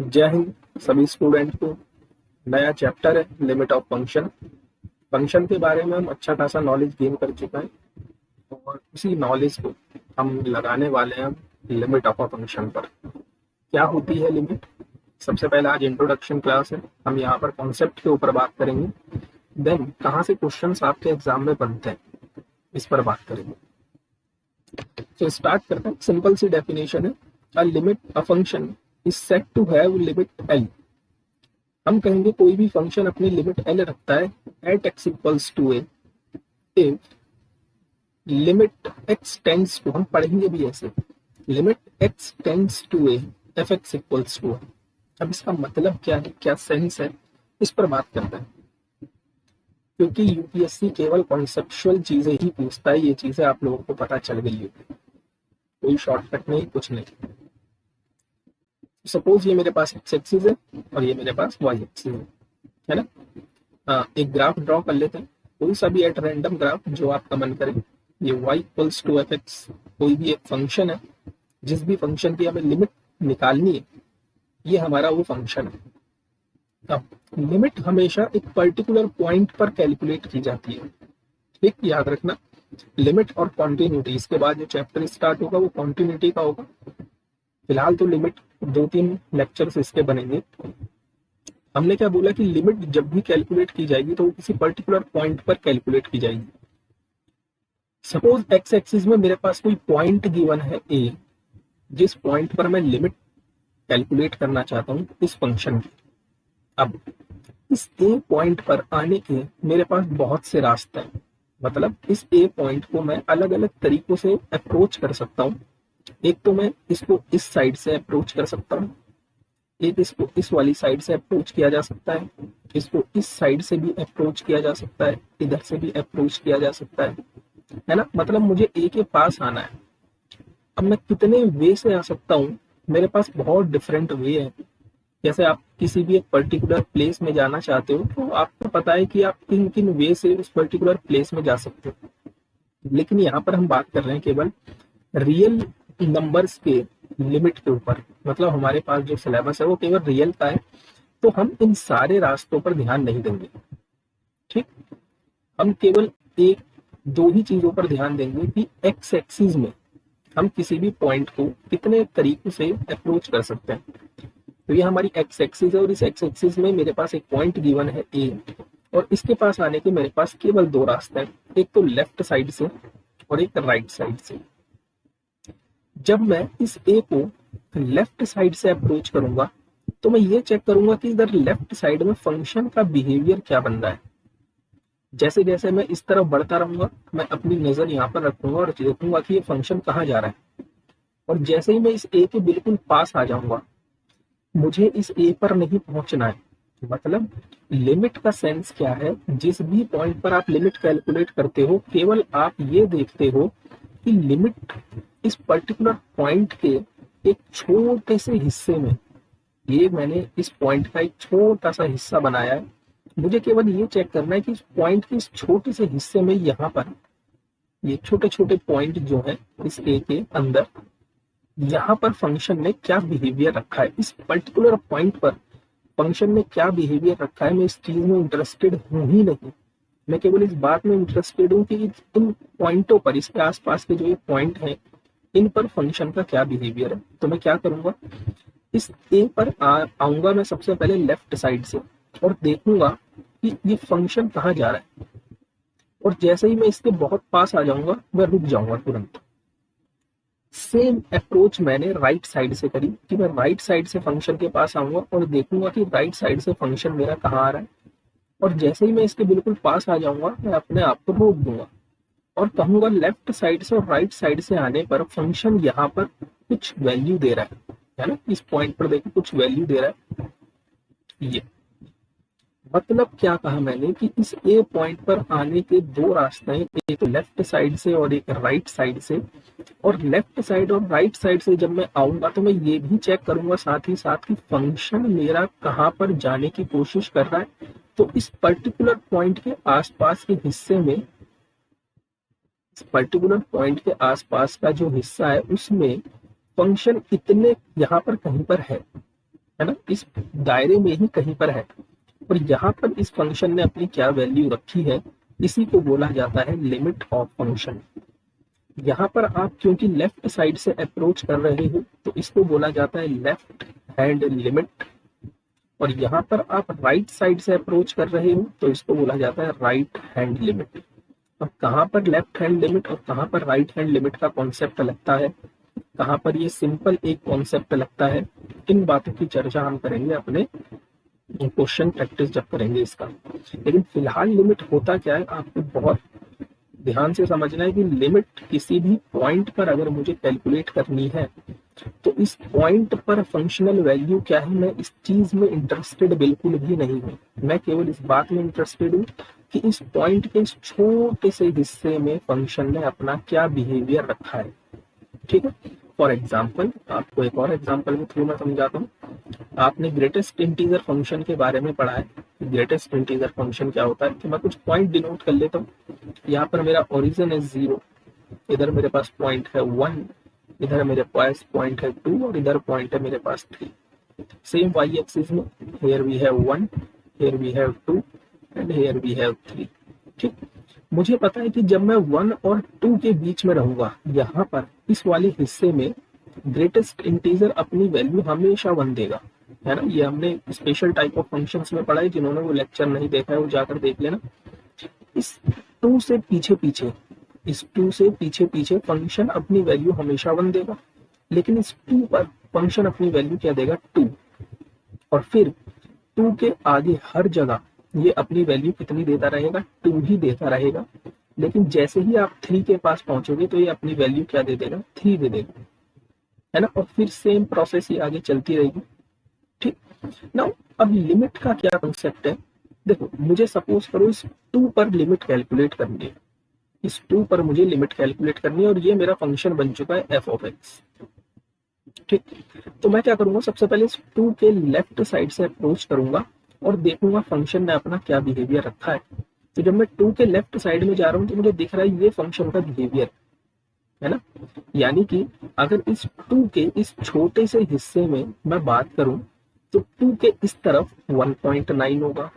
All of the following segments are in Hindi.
जय हिंद सभी स्टूडेंट को। नया चैप्टर है लिमिट ऑफ फंक्शन। फंक्शन के बारे में हम अच्छा खासा नॉलेज गेन कर चुका है और उसी नॉलेज को हम लगाने वाले हैं लिमिट ऑफ अ फंक्शन पर। क्या होती है लिमिट? सबसे पहले आज इंट्रोडक्शन क्लास है, हम यहाँ पर कॉन्सेप्ट के ऊपर बात करेंगे। देन कहाँ से क्वेश्चंस आपके एग्जाम में बनते हैं इस पर बात करेंगे। तो स्टार्ट करते हैं। सिंपल सी डेफिनेशन है, a limit a function is said to have limit L. हम कहेंगे कोई भी फंक्शन अपनी लिमिट एल रखता है at x equals to a if limit x tends to, हम पढ़ेंगे भी ऐसे, limit x tends to a f x equals to. अब इसका मतलब क्या है, क्या सेंस है, इस पर बात करते हैं। क्योंकि यूपीएससी केवल कॉन्सेप्चुअल चीजें ही पूछता है, ये चीजें आप लोगों को पता चल गई होगी, कोई शॉर्टकट नहीं, कुछ नहीं। सपोज ये मेरे पास एक्स एक्सिस है और ये मेरे पास वाई एक्सिस है ना। एक ग्राफ ड्रॉ कर लेते हैं, कोई सा भी एट रैंडम ग्राफ जो आपका मन करे। ये y equals to f x कोई भी एक फंक्शन है, जिस भी फंक्शन की हमें लिमिट निकालनी है, ये हमारा वो फंक्शन है। अब लिमिट हमेशा एक पर्टिकुलर पॉइंट पर कैलकुलेट की जाती है, ठीक, याद रखना। लिमिट और कॉन्टिन्यूटी, इसके बाद जो चैप्टर स्टार्ट होगा वो कॉन्टिन्यूटी का होगा। फिलहाल तो लिमिट 2-3 लेक्चर्स इसके बनेंगे। हमने क्या बोला कि लिमिट जब भी कैलकुलेट की जाएगी तो वो किसी पर्टिकुलर पॉइंट पर कैलकुलेट की जाएगी। सपोज एक्स एक्सिस में मेरे पास कोई पॉइंट गिवन है ए, जिस पॉइंट पर मैं लिमिट कैलकुलेट करना चाहता हूँ इस फंक्शन की। अब इस ए पॉइंट पर आने के मेरे पास बहुत से रास्ते हैं, मतलब इस ए पॉइंट को मैं अलग अलग तरीकों से अप्रोच कर सकता हूँ। एक तो मैं इसको इस साइड से अप्रोच कर सकता हूँ, एक इसको इस वाली साइड से अप्रोच किया जा सकता है, इसको इस साइड से भी अप्रोच किया जा सकता है, इधर से भी अप्रोच किया जा सकता है ना। मतलब मुझे ए के पास आना है। अब मैं कितने वे से आ सकता हूँ, मेरे पास बहुत डिफरेंट वे है। जैसे आप किसी भी एक पर्टिकुलर प्लेस में जाना चाहते हो तो आपको पता है कि आप किन किन वे से उस पर्टिकुलर प्लेस में जा सकते हो। लेकिन यहाँ पर हम बात कर रहे हैं केवल रियल नंबर्स के लिमिट के ऊपर, मतलब हमारे पास जो सिलेबस है वो केवल रियल का है, तो हम इन सारे रास्तों पर ध्यान नहीं देंगे, ठीक। हम केवल एक दो ही चीजों पर ध्यान देंगे कि एक्स एक्सिस में हम किसी भी पॉइंट को कितने तरीकों से अप्रोच कर सकते हैं। तो ये हमारी एक्स एक्सिस है और इस एक्स एक्सिस में मेरे पास एक पॉइंट गिवन है ए, और इसके पास आने के मेरे पास केवल दो रास्ते हैं, एक तो लेफ्ट साइड से और एक राइट साइड से। जब मैं इस ए को लेफ्ट साइड से अप्रोच करूंगा तो मैं ये चेक करूंगा कि इधर लेफ्ट साइड में फंक्शन का बिहेवियर क्या बन रहा है। जैसे जैसे मैं इस तरफ बढ़ता रहूंगा मैं अपनी नजर यहाँ पर रखूंगा और देखूंगा कि ये फंक्शन कहाँ जा रहा है। और जैसे ही मैं इस ए के बिल्कुल पास आ जाऊंगा, मुझे इस ए पर नहीं पहुंचना है। मतलब लिमिट का सेंस क्या है, जिस भी पॉइंट पर आप लिमिट कैलकुलेट करते हो केवल आप ये देखते हो कि लिमिट इस पर्टिकुलर पॉइंट के एक छोटे से हिस्से में, ये मैंने इस पॉइंट का एक छोटा सा हिस्सा बनाया है, मुझे केवल ये चेक करना है कि इस पॉइंट के इस छोटे से हिस्से में यहाँ पर ये छोटे छोटे पॉइंट जो है इस ए के अंदर, यहाँ पर फंक्शन ने क्या बिहेवियर रखा है, इस पर्टिकुलर पॉइंट पर फंक्शन ने क्या बिहेवियर रखा है। मैं इस चीज में इंटरेस्टेड हूं ही नहीं, मैं केवल इस बात में इंटरेस्टेड हूँ कि इन पॉइंटों पर, इसके आसपास के जो ये पॉइंट है, इन पर फंक्शन का क्या बिहेवियर है। तो मैं क्या करूंगा, इस ए पर आऊंगा मैं सबसे पहले लेफ्ट साइड से और देखूंगा कि ये फंक्शन कहाँ जा रहा है। और जैसे ही मैं इसके बहुत पास आ जाऊंगा मैं रुक जाऊंगा तुरंत। सेम अप्रोच मैंने राइट साइड से करी कि मैं राइट साइड से फंक्शन के पास आऊंगा और देखूंगा कि राइट साइड से फंक्शन मेरा कहाँ आ रहा है। और जैसे ही मैं इसके बिल्कुल पास आ जाऊंगा मैं अपने आप को रोक दूंगा और कहूंगा लेफ्ट साइड से और राइट साइड से आने पर फंक्शन यहाँ पर कुछ वैल्यू दे रहा है ना। इस पॉइंट पर देखो कुछ वैल्यू दे रहा है। ये मतलब क्या कहा मैंने कि इस ए पॉइंट पर आने के दो रास्ते हैं, एक लेफ्ट साइड से और एक राइट साइड से। और लेफ्ट साइड और राइट साइड से जब मैं आऊंगा तो मैं ये भी चेक करूंगा साथ ही साथ कि फंक्शन मेरा कहाँ पर जाने की कोशिश कर रहा है। तो इस पर्टिकुलर पॉइंट के आसपास के हिस्से में, इस पर्टिकुलर पॉइंट के आसपास का जो हिस्सा है उसमें फंक्शन इतने यहाँ पर कहीं पर है। है ना, इस दायरे में ही कहीं पर है। और यहाँ पर इस फंक्शन ने अपनी क्या वैल्यू रखी है, इसी को बोला जाता है लिमिट ऑफ फंक्शन। यहाँ पर आप क्योंकि लेफ्ट साइड से अप्रोच कर रहे हो तो इसको बोला जाता है लेफ्ट हैंड लिमिट, और यहाँ पर आप राइट साइड से अप्रोच कर रहे हो तो इसको बोला जाता है राइट हैंड लिमिट। अब कहाँ पर लेफ्ट हैंड लिमिट और कहाँ पर राइट हैंड लिमिट का कॉन्सेप्ट लगता है, कहाँ पर ये सिंपल एक कॉन्सेप्ट लगता है, इन बातों की चर्चा हम करेंगे अपने क्वेश्चन प्रैक्टिस जब करेंगे इसका। लेकिन फिलहाल लिमिट होता क्या है आपको बहुत ध्यान से समझना है कि लिमिट किसी भी पॉइंट पर अगर मुझे कैलकुलेट करनी है तो इस पॉइंट पर फंक्शनल वैल्यू क्या है, मैं इस चीज में इंटरेस्टेड बिल्कुल भी नहीं हूँ। मैं केवल इस बात में इंटरेस्टेड हूँ कि इस पॉइंट के इस छोटे से हिस्से में फंक्शन ने अपना क्या बिहेवियर रखा है। ठीक है, फॉर एग्जाम्पल आपको एक और एग्जाम्पल के थ्रू मैं समझाता हूँ। आपने ग्रेटेस्ट इंटीजर फंक्शन के बारे में पढ़ा है। ग्रेटेस्ट इंटीजर फंक्शन क्या होता है कि मैं कुछ पॉइंट डिनोट कर लेता हूँ। यहाँ पर मेरा ओरिजिन है 0, इधर मेरे पास पॉइंट है 1, इधर मेरे पास पॉइंट है 2 और इधर पॉइंट है मेरे पास 3। सेम वाई एक्सिस में here we have 1, here we have 2 and here we have 3। ठीक, मुझे पता है कि जब मैं 1 और 2 के बीच में रहूंगा, यहाँ पर इस वाले हिस्से में ग्रेटेस्ट इंटीजर अपनी वैल्यू हमेशा 1 देगा, है ना। ये हमने स्पेशल टाइप ऑफ फंक्शंस में पढ़ा है, जिन्होंने वो लेक्चर नहीं देखा है वो जाकर देख लेना। इस 2 से पीछे पीछे, इस 2 से पीछे पीछे फंक्शन अपनी वैल्यू हमेशा 1 देगा, लेकिन इस 2 पर फंक्शन अपनी वैल्यू क्या देगा, 2। और फिर 2 के आगे हर जगह ये अपनी वैल्यू कितनी देता रहेगा, 2 ही देता रहेगा। लेकिन जैसे ही आप 3 के पास पहुंचोगे तो ये अपनी वैल्यू क्या दे देगा, 3 दे देगा, है ना। और फिर सेम प्रोसेस ही आगे चलती रहेगी। ठीक ना। अब लिमिट का क्या कंसेप्ट है, देखो मुझे सपोज करो इस 2 पर लिमिट कैलकुलेट करनी है, इस 2 पर मुझे लिमिट कैलकुलेट करनी है और ये मेरा फंक्शन बन चुका है एफ ऑफ एक्स। ठीक, तो मैं क्या करूंगा, सबसे पहले इस 2 के लेफ्ट साइड से अप्रोच करूंगा और देखूंगा फंक्शन ने अपना क्या बिहेवियर रखा है। तो जब मैं 2 के लेफ्ट साइड में जा रहा हूं तो मुझे दिख रहा है ये फंक्शन का बिहेवियर, है ना। यानी कि अगर इस 2 के इस छोटे से हिस्से में मैं बात करूं तो 2 के इस तरफ 1.9 होगा,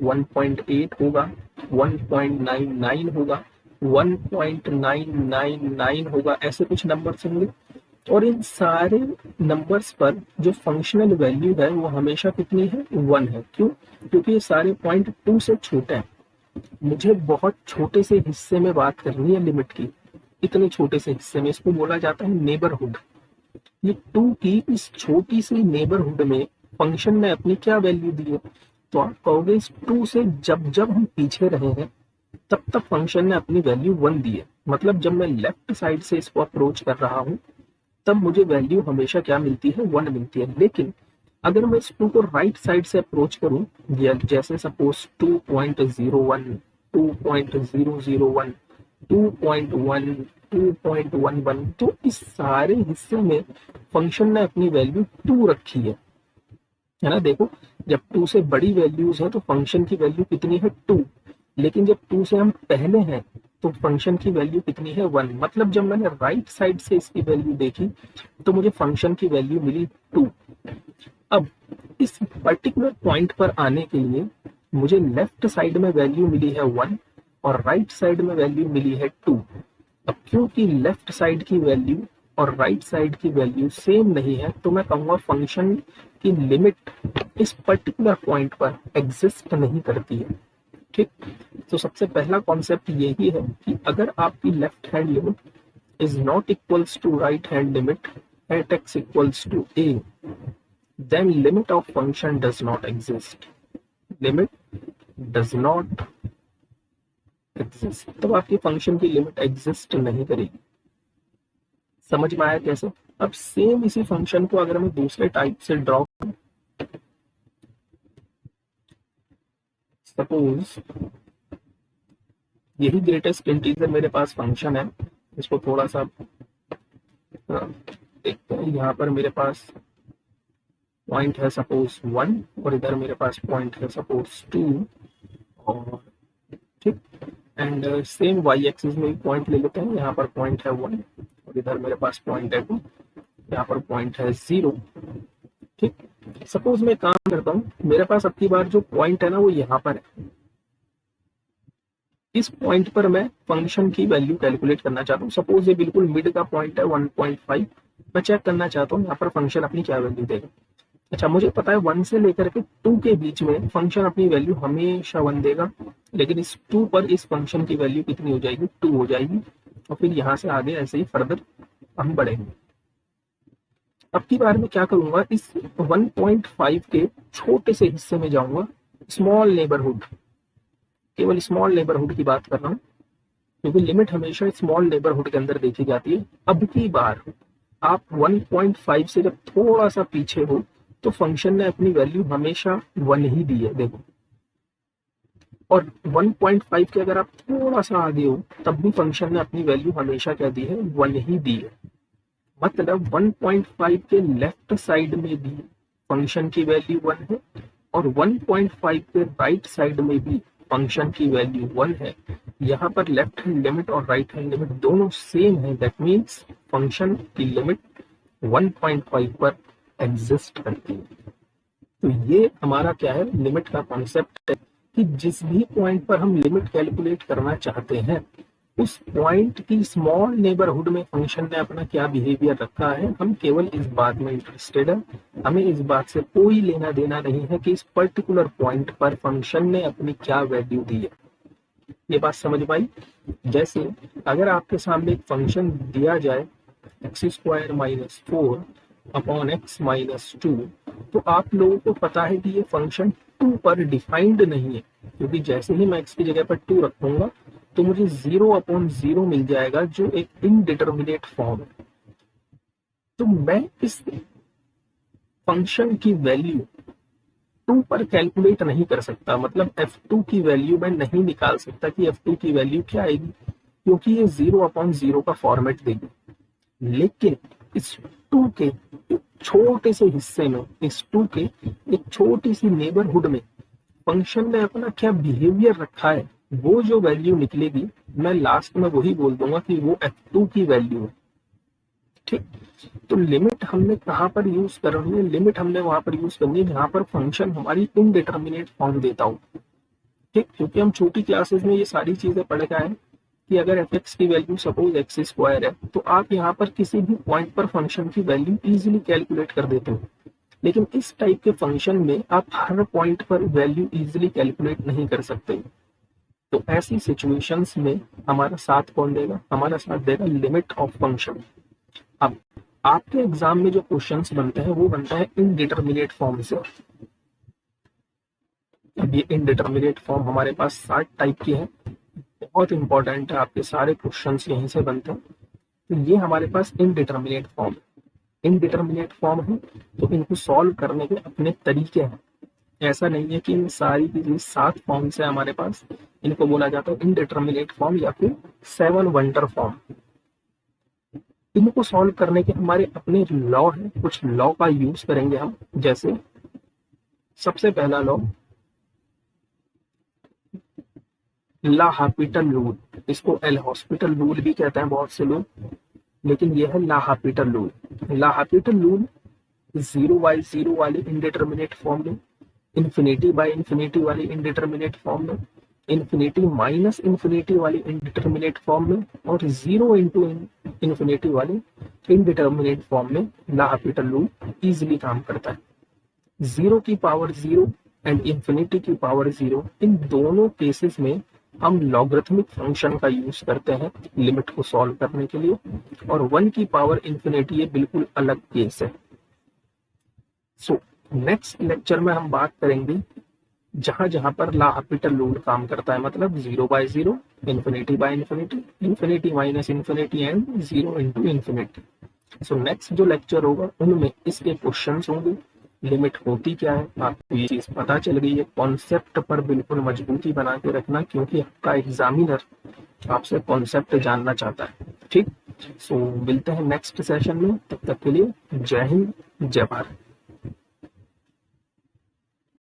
1.8 होगा, 1.99 होगा, 1.999 होगा, ऐसे कुछ नंबर्स होंगे। और इन सारे नंबर्स पर जो फंक्शनल वैल्यू है वो हमेशा कितनी है, 1 है। क्यों, क्योंकि ये सारे पॉइंट 2 से छोटे हैं। मुझे बहुत छोटे से हिस्से में बात करनी है लिमिट की, इतने छोटे से हिस्से में, इसको बोला जाता है नेबरहुड। ये 2 की इस छोटी सी नेबरहुड में फंक्शन ने अपनी क्या वैल्यू दी है, तो आप कहोगे इस 2 से जब जब हम पीछे रहे हैं तब तक फंक्शन ने अपनी वैल्यू 1 दी है। मतलब जब मैं लेफ्ट साइड से इसको अप्रोच कर रहा हूं तब मुझे वैल्यू हमेशा क्या मिलती है, 1 मिलती है। लेकिन अगर मैं इस 2 को राइट साइड से अप्रोच करूं, जैसे सपोज 2.01, 2.001, 2.1, 2.11, तो इस सारे हिस्से में फंक्शन ने अपनी वैल्यू 2 रखी है ना। देखो जब 2 से बड़ी वैल्यूज है तो फंक्शन की वैल्यू कितनी है, 2। लेकिन जब 2 से हम पहले हैं तो फंक्शन की वैल्यू कितनी है, 1। मतलब जब मैंने राइट साइड से इसकी वैल्यू देखी तो मुझे फंक्शन की वैल्यू मिली 2। अब इस पर्टिकुलर पॉइंट पर आने के लिए मुझे लेफ्ट साइड में वैल्यू मिली है 1 और राइट साइड में वैल्यू मिली है 2। अब क्योंकि लेफ्ट साइड की वैल्यू और राइट साइड की वैल्यू सेम नहीं है तो मैं कहूंगा फंक्शन की लिमिट इस पर्टिकुलर पॉइंट पर एग्जिस्ट नहीं करती है। ठीक, तो सबसे पहला कॉन्सेप्ट यही है कि अगर आपकी left hand limit is not equals to right hand limit at x equals to a, then limit of function does not exist. Limit does not exist. तब आपकी फंक्शन की लिमिट एग्जिस्ट नहीं करेगी। समझ में आया कैसे। अब सेम इसी फंक्शन को अगर मैं दूसरे टाइप से ड्रॉ, सपोज यही ग्रेटेस्ट इंटीजर मेरे पास फंक्शन है, इसको थोड़ा सा देखते हैं। यहाँ पर मेरे पास पॉइंट है सपोज 1 और इधर मेरे पास पॉइंट है सपोज 2 और ठीक, एंड सेम वाई एक्सिस में पॉइंट ले लेते हैं। यहाँ पर पॉइंट है 1 और इधर मेरे पास पॉइंट है 2, यहाँ पर पॉइंट है 0। ठीक, सपोज मैं काम करता हूँ, मेरे पास अब की बार जो पॉइंट है ना वो यहाँ पर है, इस पॉइंट पर मैं फंक्शन की वैल्यू कैलकुलेट करना चाहता हूँ। सपोज ये बिल्कुल मिड का पॉइंट है 1.5, मैं चेक करना चाहता हूँ यहाँ पर फंक्शन अपनी क्या वैल्यू देगा। अच्छा, मुझे पता है 1 से लेकर के 2 के बीच में फंक्शन अपनी वैल्यू हमेशा 1 देगा, लेकिन इस 2 पर इस फंक्शन की वैल्यू कितनी हो जाएगी, 2 हो जाएगी, और फिर यहाँ से आगे ऐसे ही फर्दर हम बढ़ेंगे। अब की बार मैं क्या करूंगा, इस 1.5 के छोटे से हिस्से में जाऊंगा, स्मॉल नेबरहुड, केवल स्मॉल नेबरहुड की बात कर रहा हूँ, क्योंकि लिमिट हमेशा स्मॉल नेबरहुड के अंदर देखी जाती है। अब की बार आप 1.5 से जब थोड़ा सा पीछे हो तो फंक्शन ने अपनी वैल्यू हमेशा 1 ही दी है, देखो। और 1.5 के अगर आप थोड़ा सा आगे हो तब भी फंक्शन ने अपनी वैल्यू हमेशा क्या दी है, 1 ही दी है। मतलब 1.5 के लेफ्ट साइड में भी फंक्शन की वैल्यू 1 है, और 1.5 के राइट साइड में भी फंक्शन की वैल्यू 1 है। यहाँ पर लेफ्ट हैंड लिमिट और राइट हैंड लिमिट दोनों सेम है, दैट मीन्स फंक्शन की लिमिट 1.5 पर एग्जिस्ट करती है। तो ये हमारा क्या है, लिमिट का कॉन्सेप्ट है कि जिस भी पॉइंट पर हम लिमिट कैलकुलेट करना चाहते हैं उस पॉइंट की स्मॉल नेबरहुड में फंक्शन ने अपना क्या बिहेवियर रखा है, हम केवल इस बात में इंटरेस्टेड है। हमें इस बात से कोई लेना देना नहीं है कि इस पर्टिकुलर पॉइंट पर फंक्शन ने अपनी क्या वैल्यू दी है। ये बात समझ पाई? जैसे अगर आपके सामने एक फंक्शन दिया जाए x² - 4 अपॉन x - 2, तो आप लोगों को पता है कि ये फंक्शन 2 पर डिफाइंड नहीं है, क्योंकि जैसे ही मैं x की जगह पर 2 रखूंगा तो मुझे 0/0 मिल जाएगा, जो एक इनडिटर्मिनेट फॉर्म है। तो मैं इस फंक्शन की वैल्यू 2 पर कैलकुलेट नहीं कर सकता, मतलब f2 की वैल्यू मैं नहीं निकाल सकता कि f2 की वैल्यू क्या आएगी, क्योंकि ये 0/0 का फॉर्मेट देगी। लेकिन इस 2 के एक छोटे से हिस्से में, इस 2 के एक छोटी सी नेबरहुड में फंक्शन ने अपना क्या बिहेवियर रखा है, वो जो वैल्यू निकलेगी मैं लास्ट में वही बोल दूंगा कि वो f2 की वैल्यू है। ठीक, तो लिमिट हमने कहाँ पर यूज करनी है, लिमिट हमने वहां पर यूज करनी है जहां पर फंक्शन हमारी इनडिटर्मिनेट फॉर्म देता हो। ठीक, क्योंकि हम छोटी क्लासेस में ये सारी चीजें पढ़ के आए कि अगर f(x) की वैल्यू सपोज x² है तो आप यहाँ पर किसी भी पॉइंट पर फंक्शन की वैल्यू इजीली कैलकुलेट कर देते हो। लेकिन इस टाइप के फंक्शन में आप हर पॉइंट पर वैल्यू इजीली कैलकुलेट नहीं कर सकते। तो ऐसी सिचुएशंस में हमारा साथ कौन देगा, हमारा साथ देगा लिमिट ऑफ फंक्शन। अब आपके एग्जाम में जो क्वेश्चंस बनते हैं वो बनता है इनडिटर्मिनेट फॉर्म से। अब ये इनडिटर्मिनेट फॉर्म हमारे पास 60 टाइप की है, बहुत इंपॉर्टेंट है, आपके सारे क्वेश्चंस यहीं से बनते हैं। तो ये हमारे पास इनडिटर्मिनेट फॉर्म है। इनडिटर्मिनेट फॉर्म है तो इनको सॉल्व करने के अपने तरीके हैं। ऐसा नहीं है कि इन सारी की 7 फॉर्म्स है हमारे पास, इनको बोला जाता है इनडिटर्मिनेट फॉर्म या फिर 7 वंडर फॉर्म। इनको सॉल्व करने के हमारे अपने लॉ है, कुछ लॉ का यूज करेंगे हम। जैसे सबसे पहला लॉ ला हॉपिटल रूल, इसको एल हॉस्पिटल रूल भी कहते हैं बहुत से लोग, लेकिन यह है ला हॉपिटल रूल। ला हॉपिटल रूल 0/0 वाले इनडिटर्मिनेट फॉर्म में, इन्फिनिटी बाय इन्फिनिटी वाली इनडिटर्मिनेट फॉर्म में, इन्फिनिटी माइनस इन्फिनिटी वाली इनडिटर्मिनेट फॉर्म में, और 0 इंटू इन्फिनिटी वाली इनडिटर्मिनेट फॉर्म में ला हॉपिटल रूल इजीली काम करता है। 0 की पावर 0 एंड इन्फिनिटी की पावर 0, इन दोनों केसेस में हम लॉगरिथमिक फंक्शन का यूज करते हैं लिमिट को सॉल्व करने के लिए, और 1 की पावर इन्फिनिटी ये बिल्कुल अलग केस है। सो नेक्स्ट लेक्चर में हम बात करेंगे जहां जहां पर ला हॉपिटल रूल काम करता है, मतलब 0/0, infinity by infinity, infinity minus infinity and 0 into infinity. So next जो लेक्चर होगा उनमें इसके क्वेश्चंस होंगे, लिमिट होती क्या है, आपको ये चीज पता चल गई है। कॉन्सेप्ट पर बिल्कुल मजबूती बना के रखना, क्योंकि आपका एग्जामिनर आपसे कॉन्सेप्ट जानना चाहता है। ठीक, सो मिलते हैं नेक्स्ट सेशन में, तब तक के लिए जय हिंद, जय भारत।